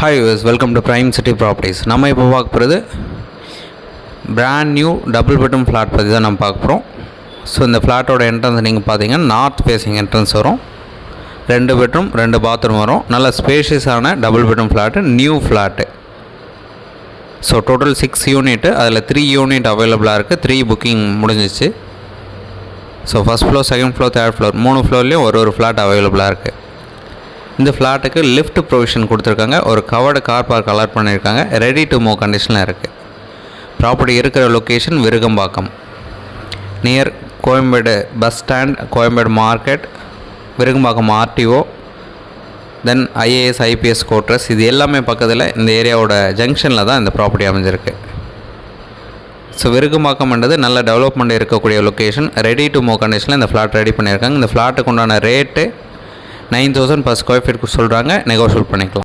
Hi viewers, welcome to Prime City Properties. நம்ம இப்போ பார்க்க போகிறது brand new double bedroom flat பற்றி தான் நம்ம பார்க்க போகிறோம். ஸோ இந்த ஃப்ளாட்டோட என்ட்ரன்ஸ் நீங்கள் பார்த்தீங்கன்னா நார்த் ஃபேஸிங் என்ட்ரன்ஸ் வரும். 2 பெட்ரூம் 2 பாத்ரூம் வரும். நல்ல ஸ்பேஷியஸான double bedroom flat, new flat. So total 6 unit, அதில் 3 யூனிட் அவைலபிளாக இருக்குது. 3 புக்கிங் முடிஞ்சிச்சு. So first floor, second floor, third floor 3 ஃப்ளோர்லேயும் ஒரு ஃப்ளாட் அவைலபிளாக இருக்குது. இந்த ஃப்ளாட்டுக்கு லிஃப்ட் ப்ரொவிஷன் கொடுத்துருக்காங்க. ஒரு கவர்டு கார் பார்க் அலாட் பண்ணியிருக்காங்க. ரெடி டு மூவ் கண்டிஷனில் இருக்குது. ப்ராப்பர்ட்டி இருக்கிற location Virugambakkam, near Koyambedu bus stand, Koyambedu market, Virugambakkam RTO, then IAS IPS quarters. இது எல்லாமே பக்கத்தில் இந்த ஏரியாவோட ஜங்ஷனில் தான் இந்த ப்ராப்பர்ட்டி அமைஞ்சிருக்கு. ஸோ விருகம்பாக்கம்ன்றது நல்ல டெவலப்மெண்ட் இருக்கக்கூடிய லொக்கேஷன். ரெடி டு மூவ் கண்டிஷனில் இந்த ஃப்ளாட் ரெடி பண்ணியிருக்காங்க. இந்த ஃப்ளாட்டுக்கு உண்டான ரேட்டு 9,000 per square feet சொல்கிறாங்க. நெகோஷியேட் பண்ணிக்கலாம்.